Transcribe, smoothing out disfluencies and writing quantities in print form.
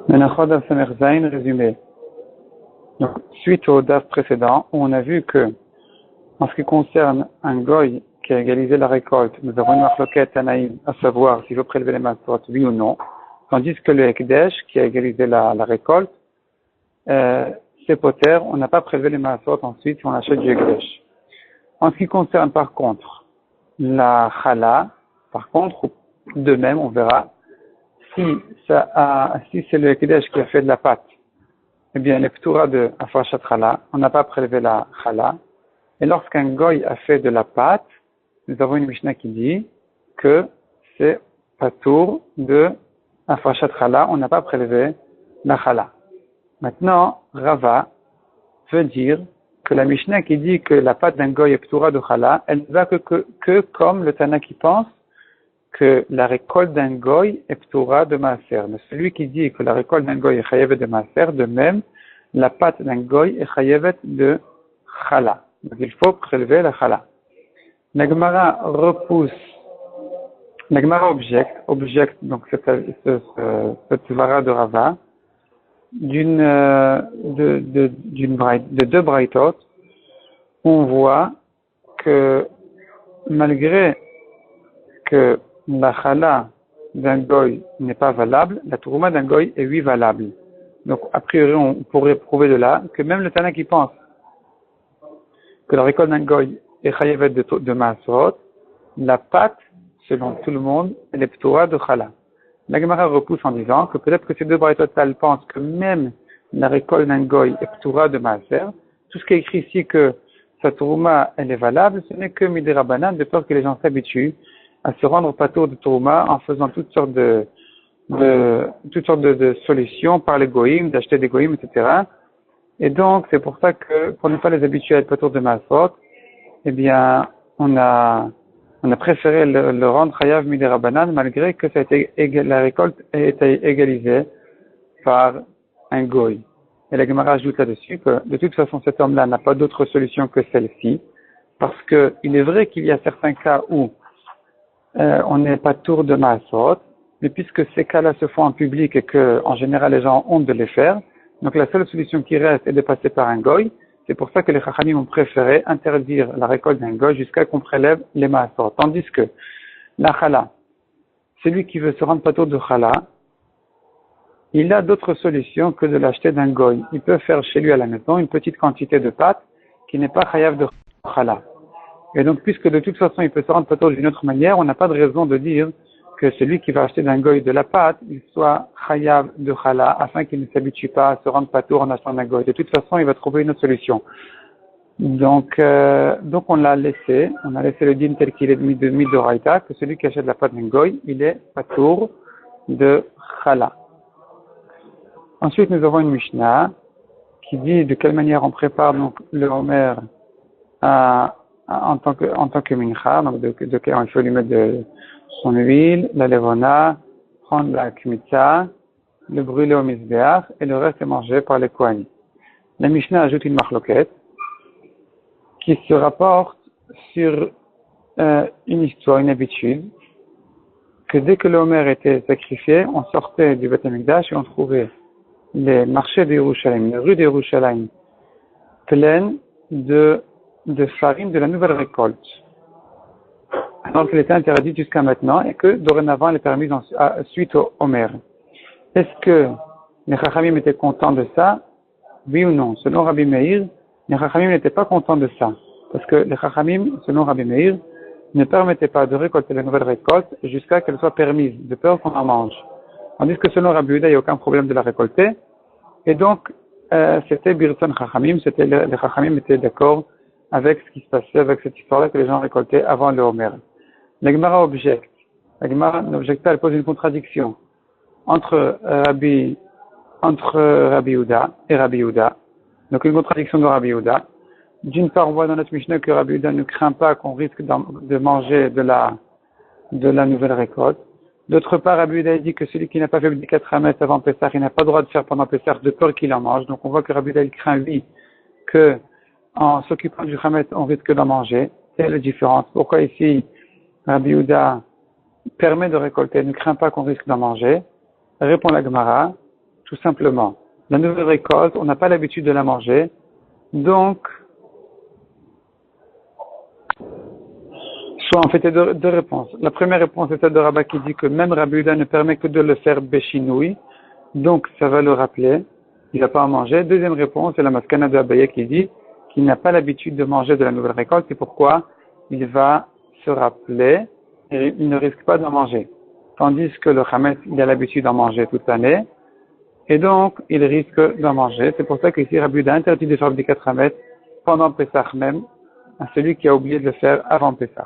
Menachot Daf Samer Zayin, résumé. Donc, suite au DAF précédent, où on a vu que, en ce qui concerne un goy qui a égalisé la récolte, nous avons une marloquette Tanaïm, à savoir s'il veut prélever les massot, oui ou non, tandis que le Ekdesh, qui a égalisé la récolte, c'est poter, on n'a pas prélevé les massot ensuite si on achète du Ekdesh. En ce qui concerne par contre la Chala, par contre, de même, on verra, si c'est le Ekdesh qui a fait de la pâte, eh bien, les p'tura de Afrashat Chala, on n'a pas prélevé la Chala. Et lorsqu'un goy a fait de la pâte, nous avons une Mishnah qui dit que c'est patour de Afrashat Chala, on n'a pas prélevé la Chala. Maintenant, Rava veut dire que la Mishnah qui dit que la pâte d'un goy est p'tura de Chala, elle ne va que comme le Tana qui pense que la récolte d'un goy est p'tura de maaser. Mais celui qui dit que la récolte d'un goy est chayevet de maaser, de même, la pâte d'un goy est chayevet de chala. Donc il faut prélever la chala. La Gemara objecte donc cette svara de Rava de deux braïtot, on voit que malgré que la chala d'un goy n'est pas valable, la tourma d'un goy est oui valable. Donc, a priori, on pourrait prouver de là que même le Tana qui pense que la récolte d'un goy est chayevet de maasrot, la pâte, selon tout le monde, elle est p'tura de chala. La Gemara repousse en disant que peut-être que ces deux braïtot pensent que même la récolte d'un goy est p'tura de maaser. Tout ce qui est écrit ici que sa tourma, elle est valable, ce n'est que midirabanan, de peur que les gens s'habituent à se rendre patour de tourma en faisant toutes sortes de solutions par les goïms, d'acheter des goïms, etc. Et donc, c'est pour ça que, pour ne pas les habituer à être patour de maasot, eh bien, on a préféré le rendre chayav midirabanan, malgré que la récolte ait été égalisée par un goï. Et la Gemara ajoute là-dessus que, de toute façon, cet homme-là n'a pas d'autre solution que celle-ci, parce que il est vrai qu'il y a certains cas où on n'est pas tour de maasot, mais puisque ces cas-là se font en public et que, en général, les gens ont honte de les faire, donc la seule solution qui reste est de passer par un goy. C'est pour ça que les chachamim ont préféré interdire la récolte d'un goy jusqu'à qu'on prélève les maasot. Tandis que la chala, celui qui veut se rendre patour de chala, il a d'autres solutions que de l'acheter d'un goy. Il peut faire chez lui à la maison une petite quantité de pâte qui n'est pas chayav de chala. Et donc, puisque de toute façon, il peut se rendre patour d'une autre manière, on n'a pas de raison de dire que celui qui va acheter d'un goy de la pâte, il soit chayav de chala, afin qu'il ne s'habitue pas à se rendre patour en achetant d'un goy. De toute façon, il va trouver une autre solution. Donc on a laissé le din tel qu'il est mis de raïta, que celui qui achète la pâte d'un goy, il est patour de chala. Ensuite, nous avons une Mishnah qui dit de quelle manière on prépare donc le homer en tant que mincha, donc il faut lui mettre de son huile, la levona, prendre la kmitza, le brûler au misbeach, et le reste est mangé par les kohanim. La Mishnah ajoute une marloquette qui se rapporte sur une histoire, une habitude, que dès que le homer était sacrifié, on sortait du Beth Amikdash et on trouvait les marchés de Yerushalayim, les rues de Yerushalayim, pleines de farine de la nouvelle récolte. Alors qu'elle était interdite jusqu'à maintenant et que dorénavant elle est permise suite au Homer. Est-ce que les Chachamim étaient contents de ça? Oui ou non? Selon Rabbi Meir, les Chachamim n'étaient pas contents de ça. Parce que les Chachamim, selon Rabbi Meir, ne permettaient pas de récolter la nouvelle récolte jusqu'à qu'elle soit permise, de peur qu'on en mange. Tandis que selon Rabbi Yehuda, il n'y a aucun problème de la récolter. Et donc, c'était Birton Chachamim, les Chachamim étaient d'accord avec ce qui se passait, avec cette histoire-là que les gens récoltaient avant le Homer. La Gemara objecte. La Gemara n'objecte pas, elle pose une contradiction entre Rabbi Yehuda et Rabbi Yehuda. Donc une contradiction de Rabbi Yehuda. D'une part, on voit dans notre Mishnah que Rabbi Yehuda ne craint pas qu'on risque de manger de la nouvelle récolte. D'autre part, Rabbi Yehuda dit que celui qui n'a pas fait le 4 Hametz avant Pessah, il n'a pas le droit de faire pendant Pessah de peur qu'il en mange. Donc on voit que Rabbi Yehuda craint, lui, que en s'occupant du Hametz, on risque d'en manger. C'est la différence. Pourquoi ici, Rabbi Yehuda permet de récolter, ne craint pas qu'on risque d'en manger? Répond la Gemara. tout simplement. La nouvelle récolte, on n'a pas l'habitude de la manger, donc, soit en fait, il y a deux réponses. La première réponse est celle de Rabat qui dit que même Rabbi Yehuda ne permet que de le faire béchinoui, donc ça va le rappeler, il va pas en manger. Deuxième réponse, c'est la maskana de Abaye qui dit qu'il n'a pas l'habitude de manger de la nouvelle récolte, c'est pourquoi il va se rappeler et il ne risque pas d'en manger. Tandis que le Hametz, il a l'habitude d'en manger toute l'année, et donc il risque d'en manger. C'est pour ça qu'ici Rabbi Yehuda interdit de faire le Hametz pendant Pessah même, à celui qui a oublié de le faire avant Pessah.